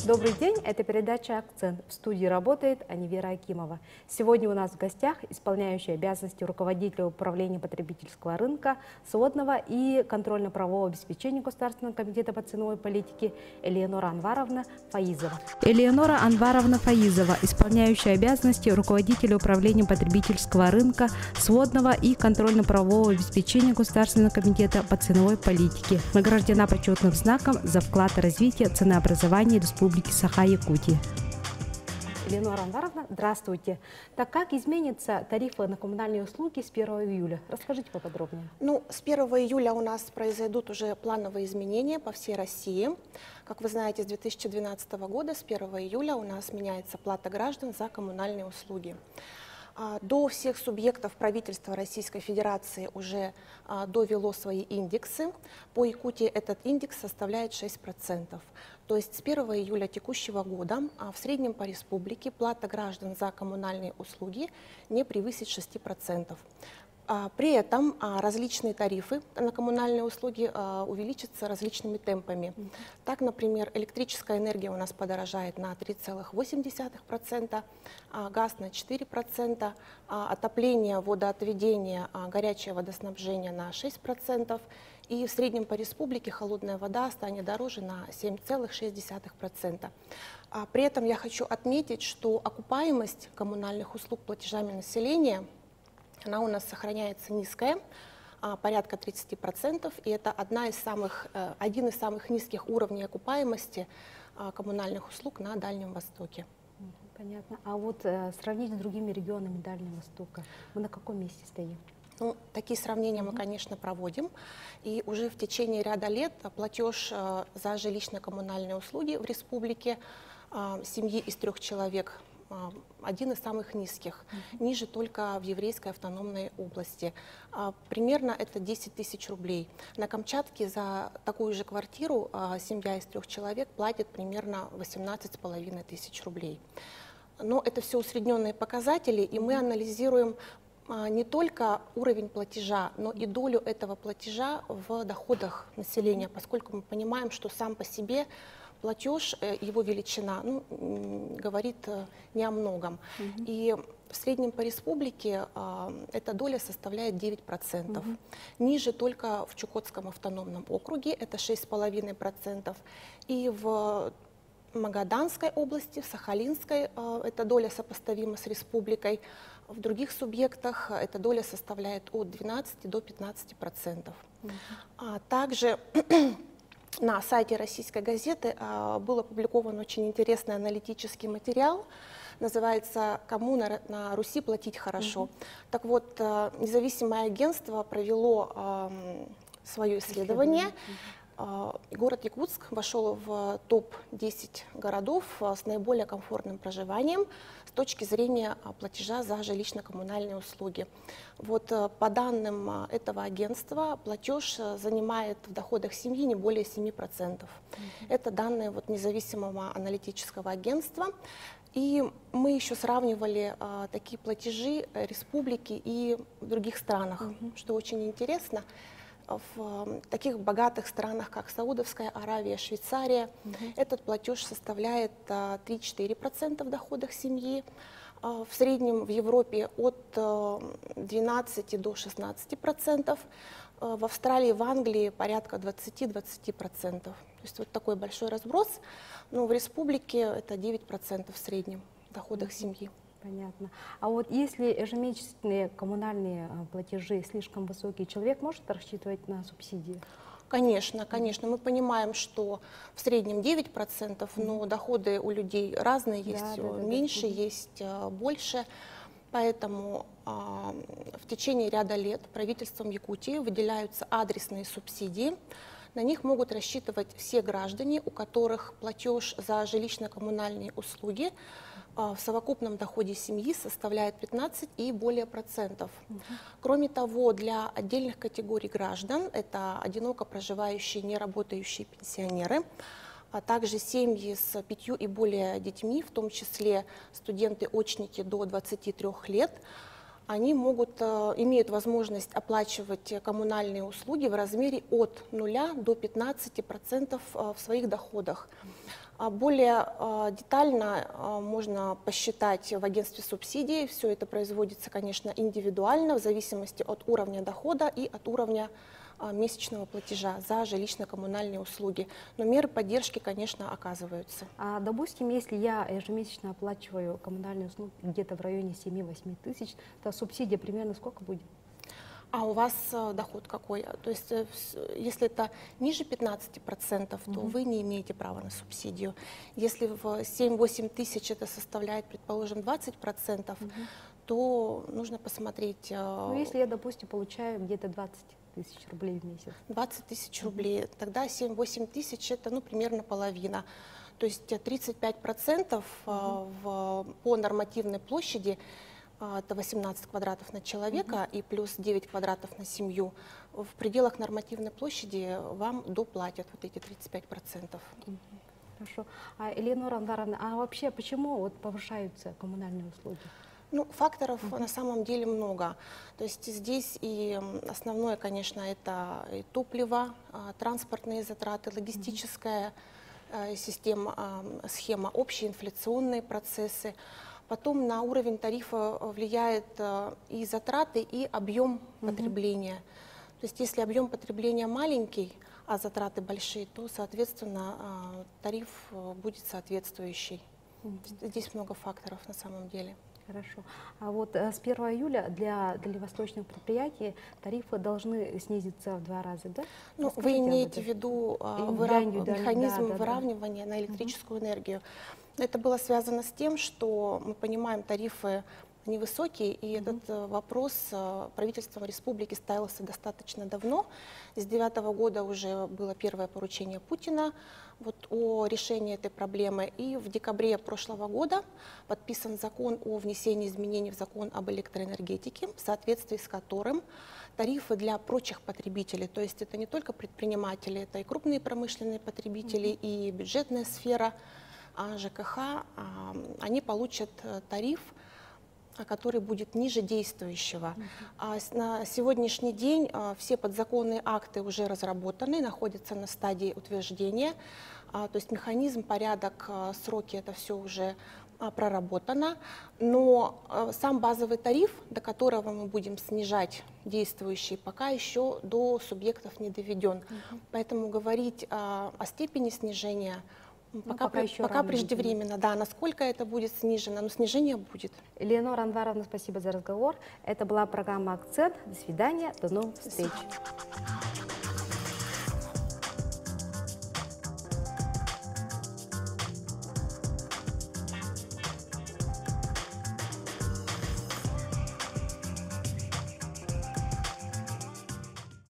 Добрый день, это передача «Акцент». В студии работает Анивера Акимова. Сегодня у нас в гостях исполняющая обязанности руководителя управления потребительского рынка, сводного и контрольно-правового обеспечения Государственного комитета по ценовой политике Элеонора Анваровна Фаизова. Элеонора Анваровна Фаизова, исполняющая обязанности руководителя управления потребительского рынка, сводного и контрольно-правового обеспечения Государственного комитета по ценовой политике, награждена почетным знаком за вклад в развитие ценообразования Республики Саха-Якутия. Элеонора Анваровна, здравствуйте. Так как изменятся тарифы на коммунальные услуги с 1 июля? Расскажите поподробнее. С 1 июля у нас произойдут уже плановые изменения по всей России. Как вы знаете, с 2012 года, с 1 июля у нас меняется плата граждан за коммунальные услуги. До всех субъектов правительства Российской Федерации уже довело свои индексы. По Якутии этот индекс составляет 6%. То есть с 1 июля текущего года в среднем по республике плата граждан за коммунальные услуги не превысит 6%. При этом различные тарифы на коммунальные услуги увеличатся различными темпами. Так, например, электрическая энергия у нас подорожает на 3,8%, газ на 4%, отопление, водоотведение, горячее водоснабжение на 6%, и в среднем по республике холодная вода станет дороже на 7,6%. При этом я хочу отметить, что окупаемость коммунальных услуг платежами населения она у нас сохраняется низкая, порядка 30%, и это один из самых низких уровней окупаемости коммунальных услуг на Дальнем Востоке. Понятно. А вот сравнить с другими регионами Дальнего Востока, мы на каком месте стоим? Такие сравнения мы, конечно, проводим, и уже в течение ряда лет платеж за жилищно-коммунальные услуги в республике семьи из 3 человек один из самых низких, ниже только в Еврейской автономной области. Примерно это 10 тысяч рублей. На Камчатке за такую же квартиру семья из 3 человек платит примерно 18,5 тысяч рублей. Но это все усредненные показатели, и мы анализируем не только уровень платежа, но и долю этого платежа в доходах населения, поскольку мы понимаем, что сам по себе платеж, его величина, говорит не о многом. И в среднем по республике эта доля составляет 9%. Ниже только в Чукотском автономном округе, это 6,5%. И в Магаданской области, в Сахалинской эта доля сопоставима с республикой. В других субъектах эта доля составляет от 12 до 15%. Также на сайте «Российской газеты» был опубликован очень интересный аналитический материал, называется «Кому на Руси платить хорошо?». Так вот, независимое агентство провело свое исследование. Город Якутск вошел в топ-10 городов с наиболее комфортным проживанием с точки зрения платежа за жилищно-коммунальные услуги. Вот по данным этого агентства платеж занимает в доходах семьи не более 7%. Это данные независимого аналитического агентства. И мы еще сравнивали такие платежи республики и в других странах, что очень интересно. В таких богатых странах, как Саудовская Аравия, Швейцария, этот платеж составляет 3-4% в доходах семьи. В среднем в Европе от 12 до 16%. В Австралии, в Англии порядка 20-20%. То есть вот такой большой разброс. Но в республике это 9% в среднем в доходах семьи. Понятно. А вот если ежемесячные коммунальные платежи слишком высокие, человек может рассчитывать на субсидии? Конечно, конечно. Мы понимаем, что в среднем 9%, но доходы у людей разные, есть меньше, есть больше. Поэтому в течение ряда лет правительством Якутии выделяются адресные субсидии. На них могут рассчитывать все граждане, у которых платеж за жилищно-коммунальные услуги в совокупном доходе семьи составляет 15 и более процентов. Кроме того, для отдельных категорий граждан, это одиноко проживающие, неработающие пенсионеры, а также семьи с 5 и более детьми, в том числе студенты-очники до 23 лет, они имеют возможность оплачивать коммунальные услуги в размере от 0 до 15% в своих доходах. Более детально можно посчитать в агентстве субсидий. Все это производится, конечно, индивидуально, в зависимости от уровня дохода и от уровня месячного платежа за жилищно-коммунальные услуги. Но меры поддержки, конечно, оказываются. Допустим, если я ежемесячно оплачиваю коммунальные услуги где-то в районе 7-8 тысяч, то субсидия примерно сколько будет? А у вас доход какой? То есть, если это ниже 15%, то вы не имеете права на субсидию. Если в 7-8 тысяч это составляет, предположим, 20%, то нужно посмотреть. Ну, если я, допустим, получаю где-то 20 тысяч рублей в месяц. 20 тысяч рублей, тогда 7-8 тысяч это примерно половина. То есть 35% по нормативной площади, это 18 квадратов на человека и плюс 9 квадратов на семью. В пределах нормативной площади вам доплатят вот эти 35%. Хорошо. Элеонора Анваровна, а вообще почему вот повышаются коммунальные услуги? Ну, факторов на самом деле много. То есть здесь и основное, конечно, это и топливо, транспортные затраты, логистическая схема, общие инфляционные процессы. Потом на уровень тарифа влияет и затраты, и объем потребления. То есть если объем потребления маленький, а затраты большие, то, соответственно, тариф будет соответствующий. Здесь много факторов на самом деле. Хорошо. А вот с 1 июля для дальневосточных предприятий тарифы должны снизиться в 2 раза, да? Ну, вы имеете в виду механизм выравнивания на электрическую энергию. Это было связано с тем, что мы понимаем, тарифы невысокие, и этот вопрос правительством республики ставился достаточно давно. С 2009 года уже было первое поручение Путина о решении этой проблемы. И в декабре прошлого года подписан закон о внесении изменений в закон об электроэнергетике, в соответствии с которым тарифы для прочих потребителей, то есть это не только предприниматели, это и крупные промышленные потребители, и бюджетная сфера, ЖКХ, они получат тариф, который будет ниже действующего. На сегодняшний день все подзаконные акты уже разработаны, находятся на стадии утверждения. То есть механизм, порядок, сроки, это все уже проработано. Но сам базовый тариф, до которого мы будем снижать действующий, пока еще до субъектов не доведен. Поэтому говорить о степени снижения пока преждевременно, да, насколько это будет снижено, но снижение будет. Элеонора Анваровна, спасибо за разговор. Это была программа «Акцент». До свидания, до новых встреч.